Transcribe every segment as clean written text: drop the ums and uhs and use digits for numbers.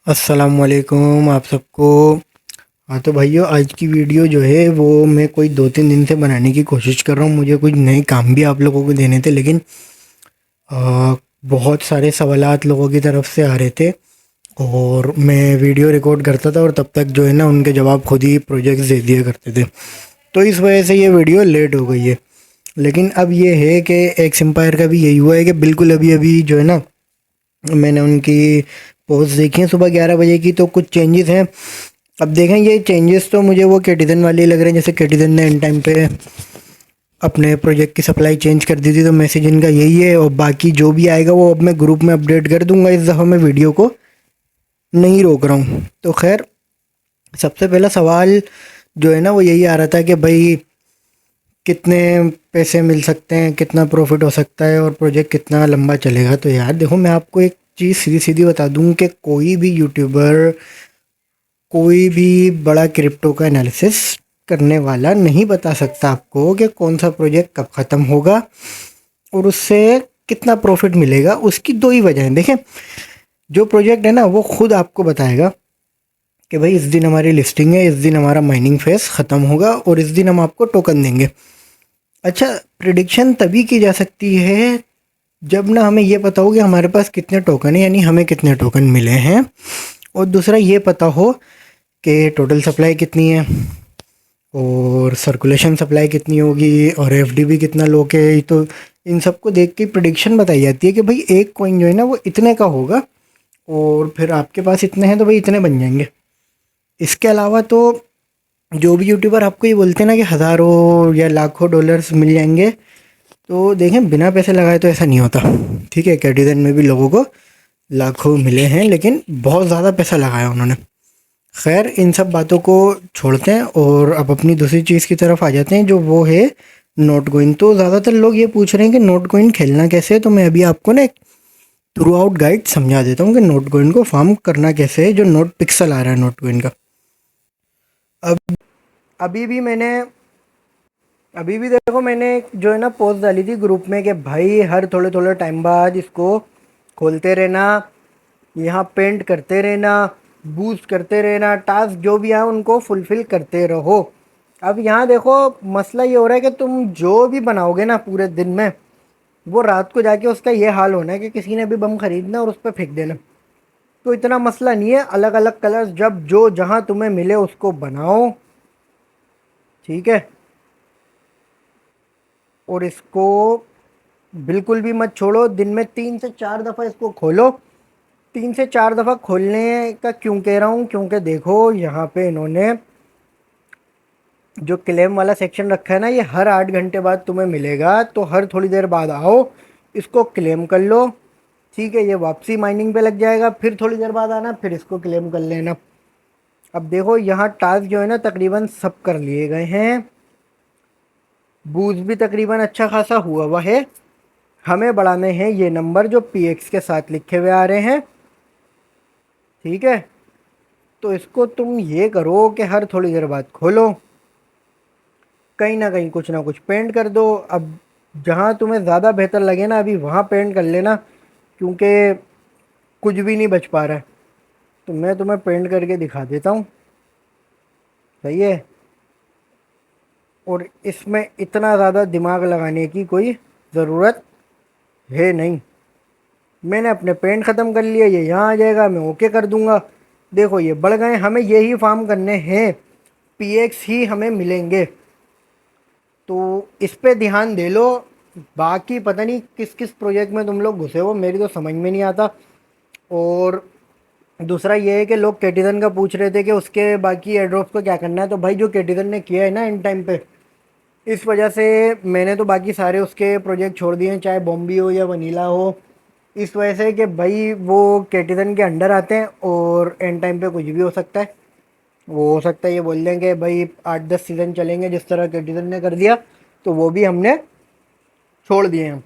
अस्सलामुअलैकुम आप सबको। हाँ तो भाइयों, आज की वीडियो जो है वो मैं कोई 2-3 दिन से बनाने की कोशिश कर रहा हूँ। मुझे कुछ नए काम भी आप लोगों को देने थे, लेकिन बहुत सारे सवालात लोगों की तरफ से आ रहे थे और मैं वीडियो रिकॉर्ड करता था और तब तक जो है ना उनके जवाब खुद ही प्रोजेक्ट्स दे दिया करते थे। तो इस वजह से ये वीडियो लेट हो गई है। लेकिन अब ये है कि एक्स एम्पायर का भी यही हुआ है कि बिल्कुल अभी अभी जो है ना मैंने उनकी पोस्ट देखी है सुबह 11 बजे की, तो कुछ चेंजेस हैं। अब देखें, ये चेंजेस तो मुझे वो केटीजन वाले ही लग रहे हैं, जैसे केटीजन ने इन टाइम पे अपने प्रोजेक्ट की सप्लाई चेंज कर दी थी, तो मैसेज इनका यही है। और बाकी जो भी आएगा वो अब मैं ग्रुप में अपडेट कर दूंगा। इस दफ़ा मैं वीडियो को नहीं रोक रहा हूँ। तो खैर, सबसे पहला सवाल जो है ना वो यही आ रहा था कि भाई कितने पैसे मिल सकते हैं, कितना प्रॉफिट हो सकता है और प्रोजेक्ट कितना लंबा चलेगा। तो यार देखो, मैं आपको एक चीज़ सीधी सीधी बता दूं कि कोई भी यूट्यूबर, कोई भी बड़ा क्रिप्टो का एनालिसिस करने वाला नहीं बता सकता आपको कि कौन सा प्रोजेक्ट कब ख़त्म होगा और उससे कितना प्रॉफिट मिलेगा। उसकी दो ही वजह हैं। देखें, जो प्रोजेक्ट है ना वो खुद आपको बताएगा कि भाई इस दिन हमारी लिस्टिंग है, इस दिन हमारा माइनिंग फेस ख़त्म होगा और इस दिन हम आपको टोकन देंगे। अच्छा, प्रिडिक्शन तभी की जा सकती है जब ना हमें ये पता हो कि हमारे पास कितने टोकन है, यानी हमें कितने टोकन मिले हैं, और दूसरा ये पता हो कि टोटल सप्लाई कितनी है और सर्कुलेशन सप्लाई कितनी होगी और एफडीबी कितना लो के। तो इन सबको देख के प्रिडिक्शन बताई जाती है कि भाई एक कॉइन जो है ना वो इतने का होगा और फिर आपके पास इतने हैं तो भाई इतने बन जाएंगे। इसके अलावा तो जो भी यूट्यूबर आपको ये बोलते हैं ना कि हज़ारों या लाखों डॉलर्स मिल जाएंगे, तो देखें बिना पैसे लगाए तो ऐसा नहीं होता। ठीक है, कैटिजन में भी लोगों को लाखों मिले हैं, लेकिन बहुत ज़्यादा पैसा लगाया उन्होंने। खैर, इन सब बातों को छोड़ते हैं और अब अपनी दूसरी चीज़ की तरफ आ जाते हैं, जो वो है नोट कॉइन। तो ज़्यादातर लोग ये पूछ रहे हैं कि नोट कॉइन खेलना कैसे है, तो मैं अभी आपको ना एक थ्रू आउट गाइड समझा देता हूँ कि नोट कॉइन को फार्म करना कैसे है, जो नोट पिक्सल आ रहा है नोट कॉइन का। अब अभी भी मैंने अभी भी देखो, मैंने जो है ना पोस्ट डाली थी ग्रुप में कि भाई हर थोड़े थोड़े टाइम बाद इसको खोलते रहना, यहाँ पेंट करते रहना, बूस्ट करते रहना, टास्क जो भी आए उनको फुलफ़िल करते रहो। अब यहाँ देखो, मसला ये हो रहा है कि तुम जो भी बनाओगे ना पूरे दिन में, वो रात को जाके उसका ये हाल होना है कि किसी ने भी बम खरीदना और उस पर फेंक देना। तो इतना मसला नहीं है, अलग अलग कलर्स जब जो जहाँ तुम्हें मिले उसको बनाओ। ठीक है, और इसको बिल्कुल भी मत छोड़ो। दिन में 3 से 4 दफ़ा इसको खोलो। 3 से 4 दफ़ा खोलने का क्यों कह रहा हूँ, क्योंकि देखो यहाँ पे इन्होंने जो क्लेम वाला सेक्शन रखा है ना, ये हर 8 घंटे बाद तुम्हें मिलेगा। तो हर थोड़ी देर बाद आओ, इसको क्लेम कर लो। ठीक है, ये वापसी माइनिंग पे लग जाएगा, फिर थोड़ी देर बाद आना, फिर इसको क्लेम कर लेना। अब देखो, यहाँ टास्क जो है ना तकरीबन सब कर लिए गए हैं। बूस्ट भी तकरीबन अच्छा खासा हुआ हुआ है। हमें बढ़ाने हैं ये नंबर जो पीएक्स के साथ लिखे हुए आ रहे हैं। ठीक है, तो इसको तुम ये करो कि हर थोड़ी देर बाद खोलो, कहीं ना कहीं कुछ ना कुछ पेंट कर दो। अब जहाँ तुम्हें ज़्यादा बेहतर लगे ना अभी वहाँ पेंट कर लेना, क्योंकि कुछ भी नहीं बच पा रहा है। तो मैं तुम्हें पेंट करके दिखा देता हूँ। सही है, और इसमें इतना ज़्यादा दिमाग लगाने की कोई ज़रूरत है नहीं। मैंने अपने पेंट ख़त्म कर लिया, ये यहाँ आ जाएगा, मैं ओके कर दूंगा। देखो ये बढ़ गए, हमें यही फार्म करने हैं, पीएक्स ही हमें मिलेंगे। तो इस पे ध्यान दे लो। बाकी पता नहीं किस किस प्रोजेक्ट में तुम लोग घुसे हो, मेरी तो समझ में नहीं आता। और दूसरा ये है कि लोग कैटिजन का पूछ रहे थे कि उसके बाकी एयरड्रॉप्स को क्या करना है। तो भाई जो कैटिजन ने किया है ना इन टाइम पे, इस वजह से मैंने तो बाकी सारे उसके प्रोजेक्ट छोड़ दिए हैं, चाहे बॉम्बी हो या वनीला हो। इस वजह से कि भाई वो कैटिजन के अंडर आते हैं और एंड टाइम पे कुछ भी हो सकता है। वो हो सकता है ये बोल दें कि भाई 8-10 सीज़न चलेंगे जिस तरह कैटिजन ने कर दिया, तो वो भी हमने छोड़ दिए हैं।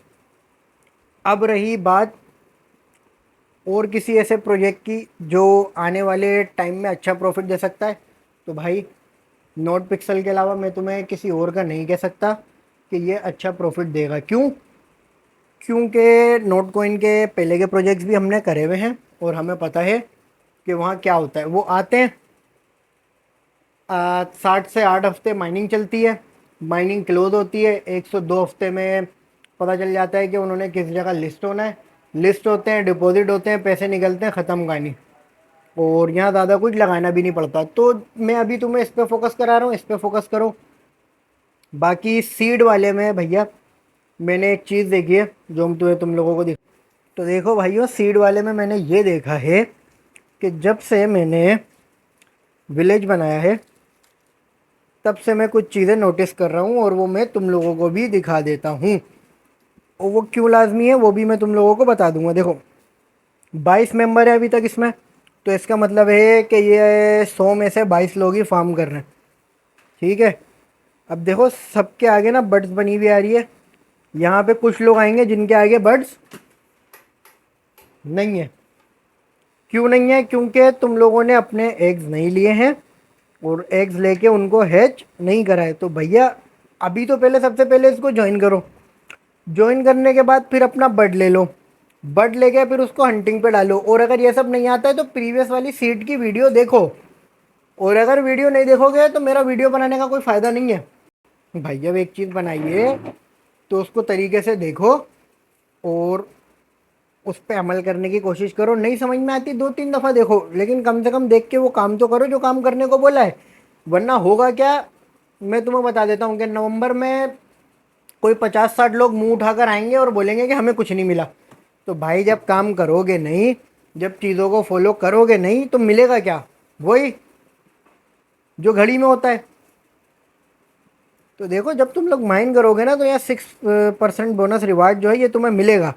अब रही बात और किसी ऐसे प्रोजेक्ट की जो आने वाले टाइम में अच्छा प्रॉफिट दे सकता है, तो भाई नोट पिक्सल के अलावा मैं तुम्हें किसी और का नहीं कह सकता कि ये अच्छा प्रॉफिट देगा। क्यों? क्योंकि नोट कॉइन के पहले के प्रोजेक्ट्स भी हमने करे हुए हैं और हमें पता है कि वहाँ क्या होता है। वो आते हैं, 7 से 8 हफ्ते माइनिंग चलती है, माइनिंग क्लोज होती है, 102 हफ्ते में पता चल जाता है कि उन्होंने किस जगह लिस्ट होना है। लिस्ट होते हैं, डिपॉजिट होते हैं, पैसे निकलते हैं, ख़त्म कहानी। और यहाँ ज़्यादा कुछ लगाना भी नहीं पड़ता। तो मैं अभी तुम्हें इस पे फोकस करा रहा हूँ, इस पे फोकस करो। बाकी सीड वाले में भैया मैंने एक चीज़ देखी है जो हम तुम लोगों को तो देखो भाइयों, सीड वाले में मैंने ये देखा है कि जब से मैंने विलेज बनाया है तब से मैं कुछ चीज़ें नोटिस कर रहा हूँ, और वो मैं तुम लोगों को भी दिखा देता हूँ। और वो क्यों लाजमी है वो भी मैं तुम लोगों को बता दूंगा। देखो 22 मेंबर है अभी तक इसमें, तो इसका मतलब है कि ये 100 में से 22 लोग ही फार्म कर रहे हैं। ठीक है, अब देखो सबके आगे ना बर्ड्स बनी हुई आ रही है। यहाँ पे कुछ लोग आएंगे जिनके आगे बर्ड्स नहीं है। क्यों नहीं है? क्योंकि तुम लोगों ने अपने एग्स नहीं लिए हैं और एग्स लेके उनको हैच नहीं करा है। तो भैया अभी तो पहले, सबसे पहले इसको ज्वाइन करो। ज्वाइन करने के बाद फिर अपना बर्ड ले लो, बर्ड लेके फिर उसको हंटिंग पे डालो। और अगर ये सब नहीं आता है तो प्रीवियस वाली सीट की वीडियो देखो। और अगर वीडियो नहीं देखोगे तो मेरा वीडियो बनाने का कोई फ़ायदा नहीं है। भाई जब एक चीज़ बनाइए तो उसको तरीके से देखो और उस पर अमल करने की कोशिश करो। नहीं समझ में आती 2-3 दफ़ा देखो, लेकिन कम से कम देख के वो काम तो करो जो काम करने को बोला है। वरना होगा क्या, मैं तुम्हें बता देता हूँ कि नवंबर में कोई 50-60 लोग मुंह उठाकर आएंगे और बोलेंगे कि हमें कुछ नहीं मिला। तो भाई जब काम करोगे नहीं, जब चीज़ों को फॉलो करोगे नहीं, तो मिलेगा क्या? वही जो घड़ी में होता है। तो देखो जब तुम लोग माइन करोगे ना तो यार 6% बोनस रिवार्ड जो है ये तुम्हें मिलेगा।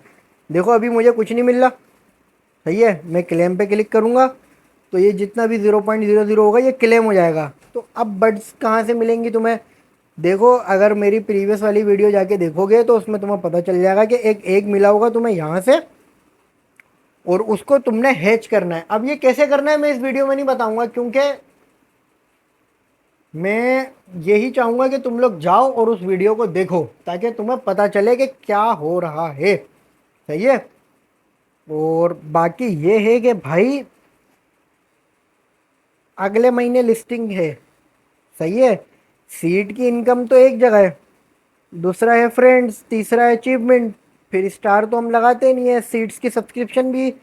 देखो अभी मुझे कुछ नहीं मिल रहा, सही है। मैं क्लेम पे क्लिक करूँगा तो ये जितना भी 0.00 होगा ये क्लेम हो जाएगा। तो अब बर्ड्स कहाँ से मिलेंगी तुम्हें? देखो अगर मेरी प्रीवियस वाली वीडियो जाके देखोगे तो उसमें तुम्हें पता चल जाएगा कि एक एग मिला होगा तुम्हें यहाँ से, और उसको तुमने हैच करना है। अब ये कैसे करना है मैं इस वीडियो में नहीं बताऊंगा, क्योंकि मैं यही चाहूँगा कि तुम लोग जाओ और उस वीडियो को देखो ताकि तुम्हें पता चले कि क्या हो रहा है, सही है। और बाकी ये है कि भाई अगले महीने लिस्टिंग है, सही है। सीट की इनकम तो एक जगह है, दूसरा है फ्रेंड्स, तीसरा है अचीवमेंट, फिर स्टार तो हम लगाते नहीं है। सीट्स की सब्सक्रिप्शन भी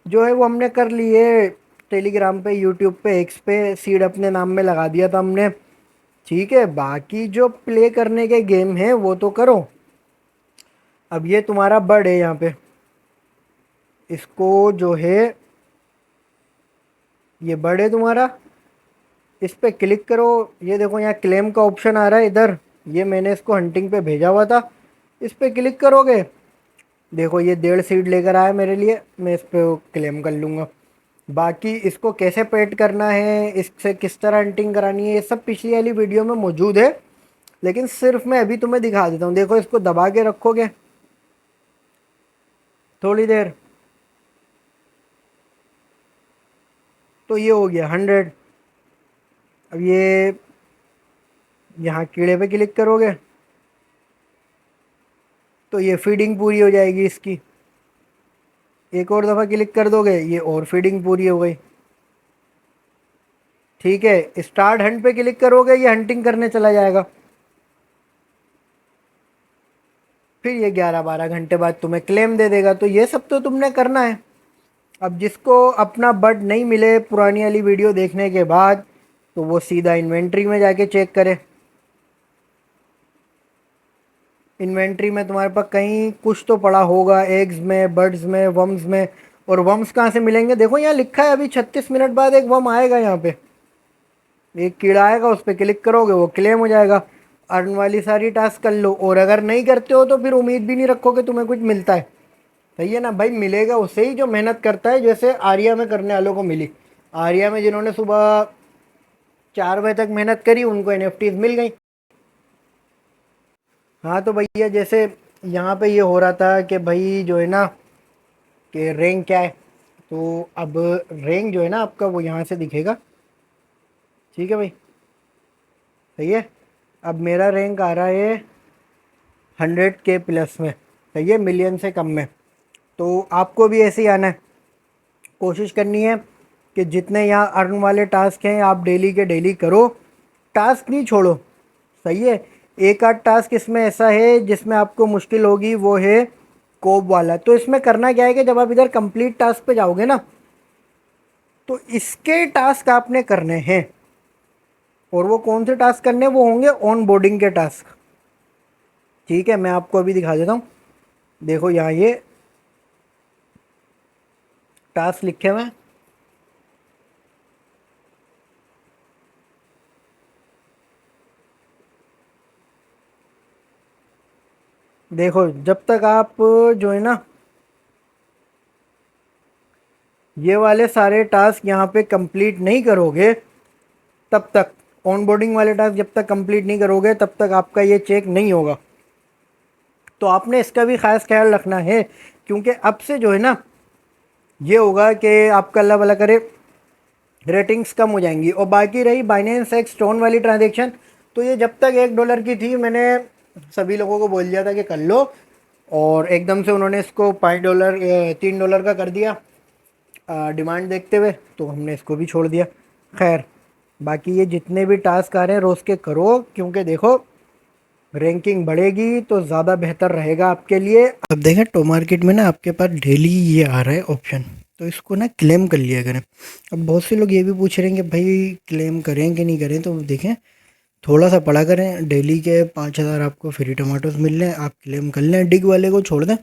जो है वो हमने कर ली है, टेलीग्राम पे, यूट्यूब पे, एक्स पे सीड अपने नाम में लगा दिया था हमने। ठीक है, बाकी जो प्ले करने के गेम हैं वो तो करो। अब ये तुम्हारा बर्ड है यहाँ पे, इसको जो है, ये बर्ड है तुम्हारा, इस पे क्लिक करो। ये देखो यहाँ क्लेम का ऑप्शन आ रहा है इधर, ये मैंने इसको हंटिंग पे भेजा हुआ था। इस पे क्लिक करोगे, देखो ये 1.5 सीड लेकर आया मेरे लिए, मैं इस पे क्लेम कर लूँगा। बाकी इसको कैसे पेड करना है, इससे किस तरह हंटिंग करानी है, ये सब पिछली वाली वीडियो में मौजूद है, लेकिन सिर्फ मैं अभी तुम्हें दिखा देता हूँ। देखो इसको दबा के रखोगे थोड़ी देर तो ये हो गया 100। अब ये यहाँ कीड़े पे क्लिक करोगे तो ये फीडिंग पूरी हो जाएगी इसकी। एक और दफ़ा क्लिक कर दोगे ये और फीडिंग पूरी हो गई। ठीक है, स्टार्ट हंट पे क्लिक करोगे ये हंटिंग करने चला जाएगा। फिर ये 11-12 घंटे बाद तुम्हें क्लेम दे देगा। तो ये सब तो तुमने करना है। अब जिसको अपना बर्ड नहीं मिले पुरानी वाली वीडियो देखने के बाद, तो वो सीधा इन्वेंट्री में जाके चेक करे। इन्वेंट्री में तुम्हारे पास कहीं कुछ तो पड़ा होगा, एग्स में, बर्ड्स में, वर्म्स में। और वर्म्स कहाँ से मिलेंगे? देखो यहाँ लिखा है अभी 36 मिनट बाद एक वर्म आएगा, यहाँ पे एक कीड़ा आएगा, उस पर क्लिक करोगे वो क्लेम हो जाएगा। अर्न वाली सारी टास्क कर लो, और अगर नहीं करते हो तो फिर उम्मीद भी नहीं रखो कि तुम्हें कुछ मिलता है, सही है ना भाई। मिलेगा उसे ही जो मेहनत करता है, जैसे आर्या में करने वालों को मिली। आर्या में जिन्होंने सुबह 4 बजे तक मेहनत करी उनको एनएफटीज मिल गई। हाँ तो भैया जैसे यहाँ पे ये हो रहा था कि भाई जो है ना कि रैंक क्या है, तो अब रैंक जो है ना आपका वो यहाँ से दिखेगा। ठीक है भाई, सही है। अब मेरा रैंक आ रहा है 100K प्लस में, सही है, मिलियन से कम में। तो आपको भी ऐसे ही आना है, कोशिश करनी है कि जितने यहाँ अर्न वाले टास्क हैं आप डेली के डेली करो, टास्क नहीं छोड़ो। सही है। एक आध टास्क इसमें ऐसा है जिसमें आपको मुश्किल होगी, वो है कोप वाला। तो इसमें करना क्या है कि जब आप इधर कंप्लीट टास्क पे जाओगे ना, तो इसके टास्क आपने करने हैं। और वो कौन से टास्क करने हैं? वो होंगे ऑन बोर्डिंग के टास्क। ठीक है, मैं आपको अभी दिखा देता हूँ। देखो यहाँ ये टास्क लिखे हुए हैं। देखो जब तक आप जो है ना ये वाले सारे टास्क यहाँ पे कंप्लीट नहीं करोगे, तब तक ऑन बोर्डिंग वाले टास्क जब तक कंप्लीट नहीं करोगे तब तक आपका ये चेक नहीं होगा। तो आपने इसका भी खास ख्याल रखना है, क्योंकि अब से जो है ना ये होगा कि आपका अल्लाह भला करे रेटिंग्स कम हो जाएंगी। और बाकी रही बाइनेंस एक्स स्टोन वाली ट्रांजेक्शन, तो ये जब तक $1 की थी मैंने सभी लोगों को बोल दिया था कि कर लो, और एकदम से उन्होंने इसको $5 $3 का कर दिया डिमांड देखते हुए, तो हमने इसको भी छोड़ दिया। खैर बाकी ये जितने भी टास्क आ रहे हैं रोज़ के करो, क्योंकि देखो रैंकिंग बढ़ेगी तो ज़्यादा बेहतर रहेगा आपके लिए। अब देखें टो मार्केट में ना आपके पास डेली ये आ रहा है ऑप्शन, तो इसको ना क्लेम कर लिया करें। अब बहुत से लोग ये भी पूछ रहे हैं कि भाई क्लेम करें कि नहीं करें, तो देखें थोड़ा सा पढ़ा करें। डेली के 5,000 आपको फ्री टमाटोज मिल रहे हैं, आप क्लेम कर लें, डिग वाले को छोड़ दें।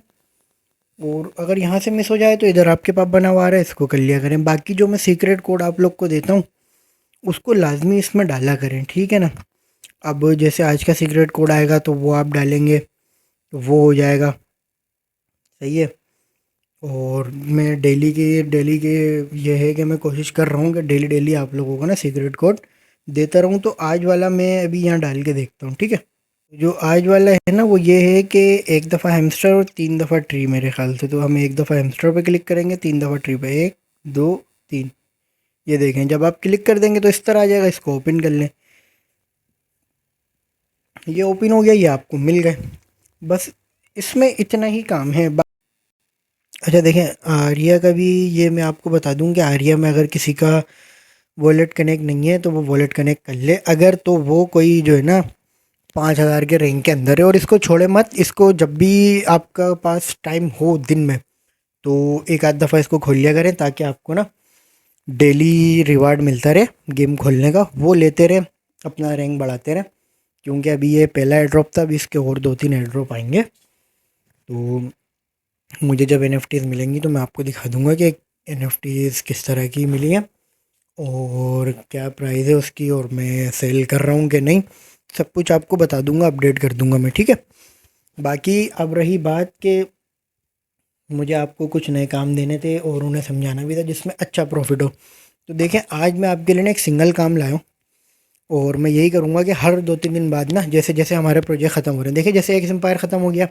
और अगर यहाँ से मिस हो जाए तो इधर आपके पास बना हुआ आ रहा है, इसको कर लिया करें। बाकी जो मैं सीक्रेट कोड आप लोग को देता हूँ उसको लाजमी इसमें डाला करें, ठीक है ना। अब जैसे आज का सीक्रेट कोड आएगा तो वो आप डालेंगे तो वो हो जाएगा। सही है। और मैं डेली के ये है कि मैं कोशिश कर रहा हूँ कि डेली डेली आप लोगों को ना सीक्रेट कोड देता रहूँ। तो आज वाला मैं अभी यहाँ डाल के देखता हूँ, ठीक है। जो आज वाला है ना वो ये है कि एक दफ़ा हैमस्टर और 3 दफ़ा ट्री मेरे ख्याल से। तो हम एक दफ़ा हैमस्टर पे क्लिक करेंगे, 3 दफ़ा ट्री पे, 1 2 3। ये देखें जब आप क्लिक कर देंगे तो इस तरह आ जाएगा। इसको ओपन कर लें, ये ओपन हो गया, ये आपको मिल गए। बस इसमें इतना ही काम है। अच्छा देखें आर्या का भी ये मैं आपको बता दूं कि आर्या में अगर किसी का वॉलेट कनेक्ट नहीं है तो वो वॉलेट कनेक्ट कर ले। अगर तो वो कोई जो है ना 5,000 के रैंक के अंदर है, और इसको छोड़े मत। इसको जब भी आपका पास टाइम हो दिन में तो एक आध दफ़ा इसको खोल लिया करें, ताकि आपको ना डेली रिवार्ड मिलता रहे गेम खोलने का, वो लेते रहे, अपना रैंक बढ़ाते रहे। क्योंकि अभी ये पहला एयर ड्रॉप था, अभी इसके और 2-3 एयर ड्रॉप आएंगे। तो मुझे जब NFTs मिलेंगी तो मैं आपको दिखा दूंगा कि NFTs किस तरह की मिली हैं और क्या प्राइस है उसकी, और मैं सेल कर रहा हूँ कि नहीं, सब कुछ आपको बता दूंगा, अपडेट कर दूंगा मैं, ठीक है। बाकी अब रही बात कि मुझे आपको कुछ नए काम देने थे और उन्हें समझाना भी था जिसमें अच्छा प्रॉफिट हो। तो देखें आज मैं आपके लिए ना एक सिंगल काम लाया हूँ, और मैं यही करूँगा कि हर 2-3 दिन बाद ना जैसे जैसे हमारे प्रोजेक्ट ख़त्म हो रहे हैं, देखिए जैसे एक्स एम्पायर ख़त्म हो गया,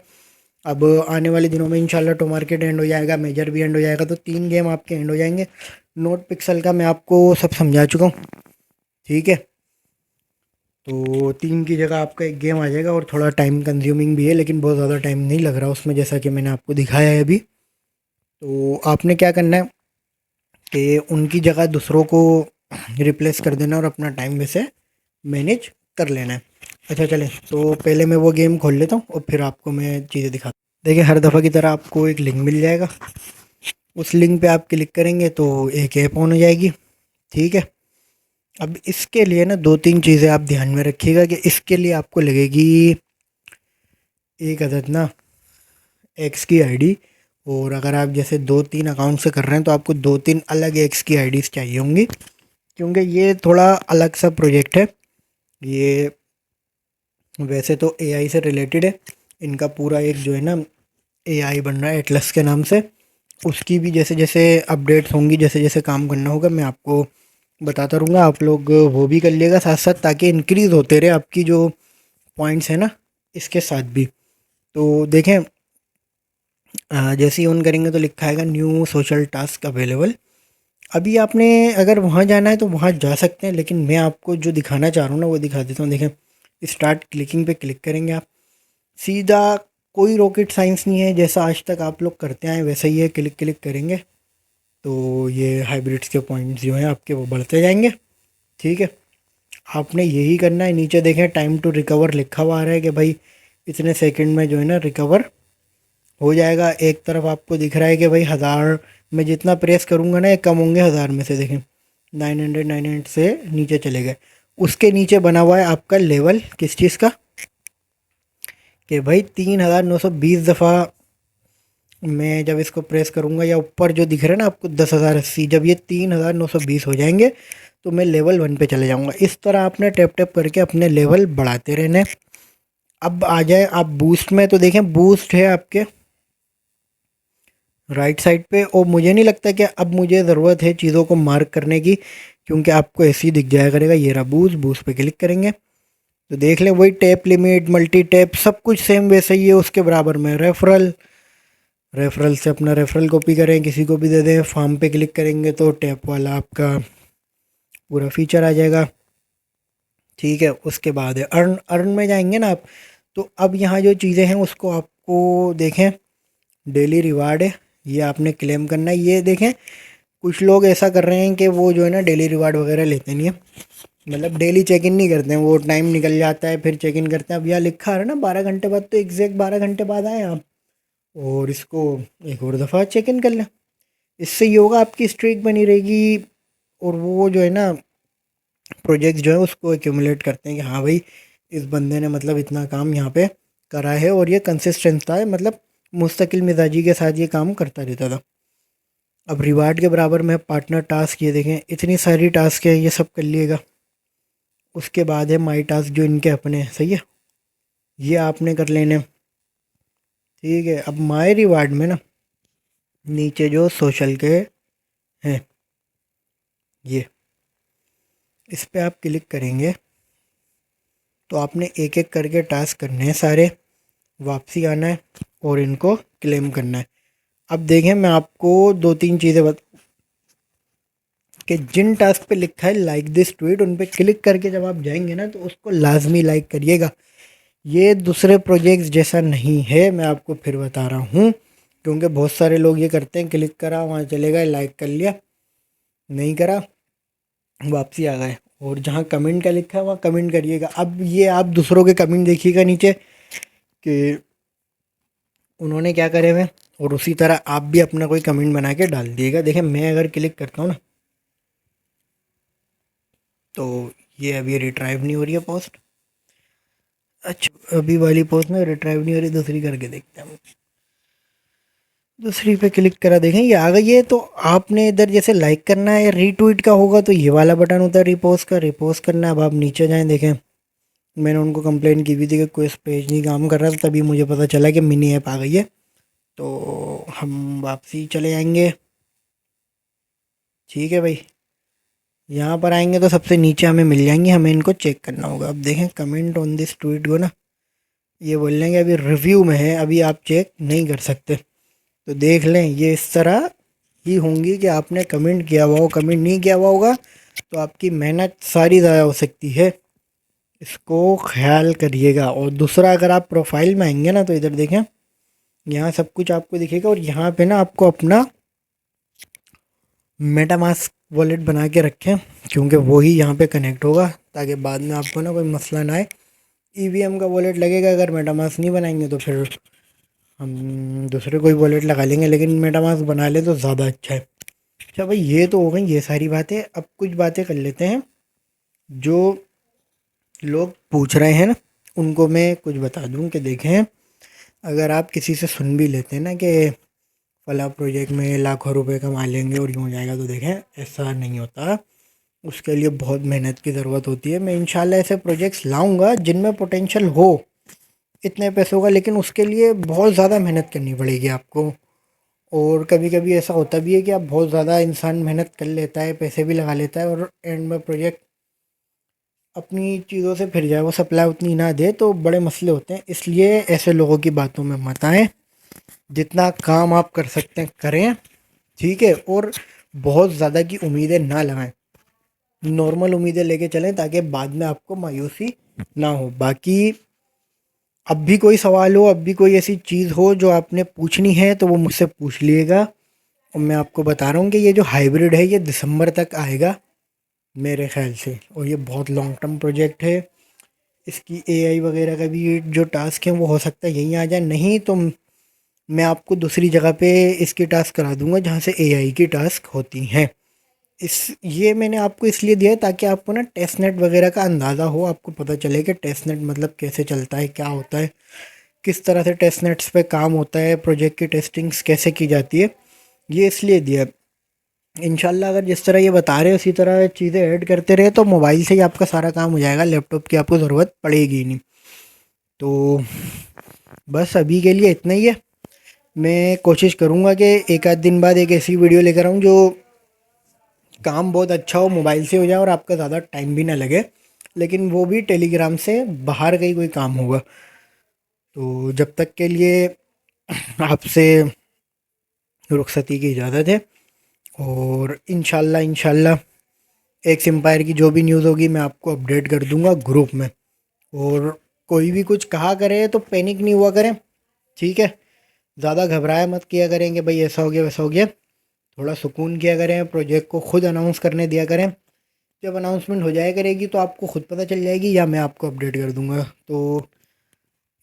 अब आने वाले दिनों में इंशाल्लाह टो मार्केट एंड हो जाएगा, मेजर भी एंड हो जाएगा, तो 3 गेम आपके एंड हो जाएंगे। नोट पिक्सल का मैं आपको सब समझा चुका हूँ, ठीक है। तो 3 की जगह आपका एक गेम आ जाएगा, और थोड़ा टाइम कंज्यूमिंग भी है, लेकिन बहुत ज़्यादा टाइम नहीं लग रहा उसमें, जैसा कि मैंने आपको दिखाया है अभी। तो आपने क्या करना है कि उनकी जगह दूसरों को रिप्लेस कर देना और अपना टाइम वैसे मैनेज कर लेना है। अच्छा चलें, तो पहले मैं वो गेम खोल लेता हूँ और फिर आपको मैं चीज़ें दिखाता हूँ। देखिए हर दफ़ा की तरह आपको एक लिंक मिल जाएगा, उस लिंक पे आप क्लिक करेंगे तो एक ऐप ऑन हो जाएगी, ठीक है। अब इसके लिए ना 2-3 चीज़ें आप ध्यान में रखिएगा कि इसके लिए आपको लगेगी एक अदद ना एक्स की आईडी। और अगर आप जैसे 2-3 अकाउंट से कर रहे हैं तो आपको 2-3 अलग एक्स की आईडीज़ चाहिए होंगी, क्योंकि ये थोड़ा अलग सा प्रोजेक्ट है। ये वैसे तो एआई से रिलेटेड है, इनका पूरा एक जो है ना एआई बन रहा है एटलस के नाम से। उसकी भी जैसे जैसे अपडेट्स होंगी, जैसे जैसे काम करना होगा, मैं आपको बताता रहूँगा। आप लोग वो भी कर लिएगा साथ साथ, ताकि इंक्रीज़ होते रहे आपकी जो पॉइंट्स हैं ना इसके साथ भी। तो देखें जैसे ही ऑन करेंगे तो लिखा आएगा न्यू सोशल टास्क अवेलेबल। अभी आपने अगर वहाँ जाना है तो वहाँ जा सकते हैं, लेकिन मैं आपको जो दिखाना चाह रहा हूँ ना वो दिखा देता हूँ। देखें स्टार्ट क्लिकिंग पे क्लिक करेंगे आप, सीधा कोई रॉकेट साइंस नहीं है, जैसा आज तक आप लोग करते आए वैसा ही है। क्लिक क्लिक करेंगे, तो ये हाइब्रिड्स के पॉइंट्स जो हैं आपके वो बढ़ते जाएंगे। ठीक है, आपने यही करना है। नीचे देखें टाइम टू रिकवर लिखा हुआ आ रहा है कि भाई इतने सेकंड में जो है ना रिकवर हो जाएगा। एक तरफ आपको दिख रहा है कि भाई 1000 में जितना प्रेस करूँगा ना ये कम होंगे 1000 में से। देखें 900 से नीचे चले गए। उसके नीचे बना हुआ है आपका लेवल किस चीज़ का, कि भाई 3920 दफ़ा मैं जब इसको प्रेस करूँगा, या ऊपर जो दिख रहा है ना आपको 10,080, जब ये 3920 हो जाएंगे तो मैं लेवल 1 पे चले जाऊँगा। इस तरह आपने टैप टैप करके अपने लेवल बढ़ाते रहने। अब आ जाए आप बूस्ट में, तो देखें बूस्ट है आपके राइट साइड पे, और मुझे नहीं लगता कि अब मुझे ज़रूरत है चीज़ों को मार्क करने की, क्योंकि आपको ऐसे ही दिख जाया करेगा। ये रहा बूस्ट, बूस्ट पे क्लिक करेंगे तो देख लें वही टैप लिमिट, मल्टी टैप सब कुछ सेम वैसे ही है। उसके बराबर में रेफरल, रेफरल से अपना रेफरल कॉपी करें, किसी को भी दे दें। फार्म पे क्लिक करेंगे तो टैप वाला आपका पूरा फीचर आ जाएगा। ठीक है, उसके बाद है अर्न। अर्न में जाएंगे ना आप, तो अब यहाँ जो चीज़ें हैं उसको आपको देखें, डेली रिवार्ड है, ये आपने क्लेम करना है। ये देखें कुछ लोग ऐसा कर रहे हैं कि वो जो है ना डेली रिवार्ड वगैरह लेते नहीं है, मतलब डेली चेक इन नहीं करते हैं। वो टाइम निकल जाता है फिर चेक इन करते हैं। अब यहाँ लिखा है ना 12 घंटे बाद, तो एग्जैक्ट 12 घंटे बाद आए आप और इसको एक और दफ़ा चेक इन कर लें। इससे ये होगा आपकी स्ट्रीक बनी रहेगी, और वो जो है ना प्रोजेक्ट जो है उसको एक्यूमुलेट करते हैं कि हाँ भाई इस बंदे ने मतलब इतना काम यहाँ पे करा है, और ये कंसिस्टेंट था, मतलब मुस्तकिल मिजाजी के साथ ये काम करता रहता था। अब रिवार्ड के बराबर में पार्टनर टास्क, ये देखें इतनी सारी टास्क है, ये सब कर लिएगा। उसके बाद है माई टास्क जो इनके अपने हैं, सही है, ये आपने कर लेने। ठीक है, अब माई रिवार्ड में ना नीचे जो सोशल के हैं ये, इस पे आप क्लिक करेंगे तो आपने एक एक करके टास्क करने हैं सारे, वापसी आना है और इनको क्लेम करना है। अब देखें मैं आपको दो तीन चीज़ें कि जिन टास्क पे लिखा है लाइक दिस ट्वीट, उन पे क्लिक करके जब आप जाएंगे ना तो उसको लाजमी लाइक करिएगा। ये दूसरे प्रोजेक्ट्स जैसा नहीं है, मैं आपको फिर बता रहा हूँ, क्योंकि बहुत सारे लोग ये करते हैं क्लिक करा वहाँ चले गए, लाइक कर लिया, नहीं करा वापसी आ गए। और जहाँ कमेंट का लिखा है वहाँ कमेंट करिएगा। अब ये आप दूसरों के कमेंट देखिएगा नीचे कि उन्होंने क्या करे हुए, और उसी तरह आप भी अपना कोई कमेंट बना के डाल दिएगा। देखें मैं अगर क्लिक करता हूँ ना तो ये अभी रिट्राइव नहीं हो रही है पोस्ट। अच्छा अभी वाली पोस्ट में रिट्राइव नहीं हो रही, दूसरी करके देखते हैं। दूसरी पे क्लिक करा, देखें ये आ गई है। तो आपने इधर जैसे लाइक करना है या रीट्वीट का होगा तो ये वाला बटन होता है रिपोस्ट का, रिपोस्ट करना है। अब आप नीचे जाएं, देखें मैंने उनको कंप्लेंट की हुई थी कि कोई पेज नहीं काम कर रहा था, तभी मुझे पता चला कि मिनी ऐप आ गई है। तो हम वापसी चले जाएंगे। ठीक है भाई, यहाँ पर आएंगे तो सबसे नीचे हमें मिल जाएंगे, हमें इनको चेक करना होगा। अब देखें कमेंट ऑन दिस ट्वीट को ना, ये बोल लेंगे अभी रिव्यू में है, अभी आप चेक नहीं कर सकते। तो देख लें ये इस तरह ही होंगी कि आपने कमेंट किया हुआ हो, कमेंट नहीं किया हुआ होगा तो आपकी मेहनत सारी ज़ाया हो सकती है, इसको ख्याल करिएगा। और दूसरा अगर आप प्रोफाइल में आएंगे ना तो इधर देखें, यहाँ सब कुछ आपको दिखेगा, और यहाँ पे ना आपको अपना मेटामास्क वॉलेट बना के रखें, क्योंकि वो ही यहाँ पे कनेक्ट होगा, ताकि बाद में आपको ना कोई मसला ना आए। ईवीएम का वॉलेट लगेगा, अगर मेटामास्क नहीं बनाएंगे तो फिर हम दूसरे कोई वॉलेट लगा लेंगे, लेकिन मेटामास्क बना लें तो ज़्यादा अच्छा है। अच्छा भाई ये तो हो गई ये सारी बातें, अब कुछ बातें कर लेते हैं जो लोग पूछ रहे हैं ना, उनको मैं कुछ बता दूं कि देखें अगर आप किसी से सुन भी लेते हैं ना कि फला प्रोजेक्ट में लाखों रुपए कमा लेंगे और यूँ हो जाएगा, तो देखें ऐसा नहीं होता। उसके लिए बहुत मेहनत की ज़रूरत होती है। मैं इंशाल्लाह ऐसे प्रोजेक्ट्स लाऊंगा जिनमें पोटेंशियल हो इतने पैसों का, लेकिन उसके लिए बहुत ज़्यादा मेहनत करनी पड़ेगी आपको। और कभी कभी ऐसा होता भी है कि आप बहुत ज़्यादा इंसान मेहनत कर लेता है, पैसे भी लगा लेता है, और एंड में प्रोजेक्ट अपनी चीज़ों से फिर जाए, वो सप्लाई उतनी ना दे, तो बड़े मसले होते हैं। इसलिए ऐसे लोगों की बातों में मत आएँ, जितना काम आप कर सकते हैं करें। ठीक है, और बहुत ज़्यादा की उम्मीदें ना लगाएं, नॉर्मल उम्मीदें लेके चलें, ताकि बाद में आपको मायूसी ना हो। बाकी अब भी कोई सवाल हो, अब भी कोई ऐसी चीज़ हो जो आपने पूछनी है, तो वो मुझसे पूछ लिएगा। और मैं आपको बता रहा हूँ कि ये जो हाइब्रिड है ये दिसंबर तक आएगा मेरे ख्याल से, और ये बहुत लॉन्ग टर्म प्रोजेक्ट है। इसकी एआई वगैरह का भी जो टास्क है वो हो सकता है यहीं आ जाए, नहीं तो मैं आपको दूसरी जगह पे इसकी टास्क करा दूंगा जहाँ से एआई की टास्क होती हैं। इस ये मैंने आपको इसलिए दिया है ताकि आपको ना टेस्ट नेट वगैरह का अंदाज़ा हो, आपको पता चले कि टेस्ट नेट मतलब कैसे चलता है, क्या होता है, किस तरह से टेस्ट नेट्स पे काम होता है, प्रोजेक्ट की टेस्टिंग्स कैसे की जाती है, ये इसलिए दिया। इंशाल्लाह अगर जिस तरह ये बता रहे हैं उसी तरह चीज़ें ऐड करते रहे तो मोबाइल से ही आपका सारा काम हो जाएगा, लैपटॉप की आपको ज़रूरत पड़ेगी ही नहीं। तो बस अभी के लिए इतना ही है। मैं कोशिश करूँगा कि एक आध दिन बाद एक ऐसी वीडियो लेकर आऊँ जो काम बहुत अच्छा हो, मोबाइल से हो जाए और आपका ज़्यादा टाइम भी ना लगे, लेकिन वो भी टेलीग्राम से बाहर का ही कोई काम होगा। तो जब तक के लिए आपसे रुखसती की इजाज़त है, और इंशाल्लाह एक्स एम्पायर की जो भी न्यूज़ होगी मैं आपको अपडेट कर दूंगा ग्रुप में। और कोई भी कुछ कहा करे तो पैनिक नहीं हुआ करें, ठीक है? ज़्यादा घबराया मत किया करें कि भाई ऐसा हो गया वैसा हो गया। थोड़ा सुकून किया करें, प्रोजेक्ट को खुद अनाउंस करने दिया करें। जब अनाउंसमेंट हो जाया करेगी तो आपको खुद पता चल जाएगी या मैं आपको अपडेट कर दूंगा। तो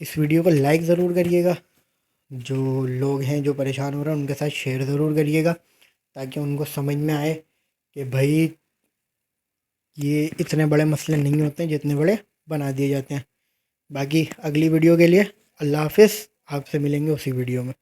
इस वीडियो को लाइक ज़रूर करिएगा, जो लोग हैं जो परेशान हो रहे हैं उनके साथ शेयर ज़रूर करिएगा, ताकि उनको समझ में आए कि भाई ये इतने बड़े मसले नहीं होते हैं जितने बड़े बना दिए जाते हैं। बाकी अगली वीडियो के लिए अल्लाह हाफ़िज़, आपसे मिलेंगे उसी वीडियो में।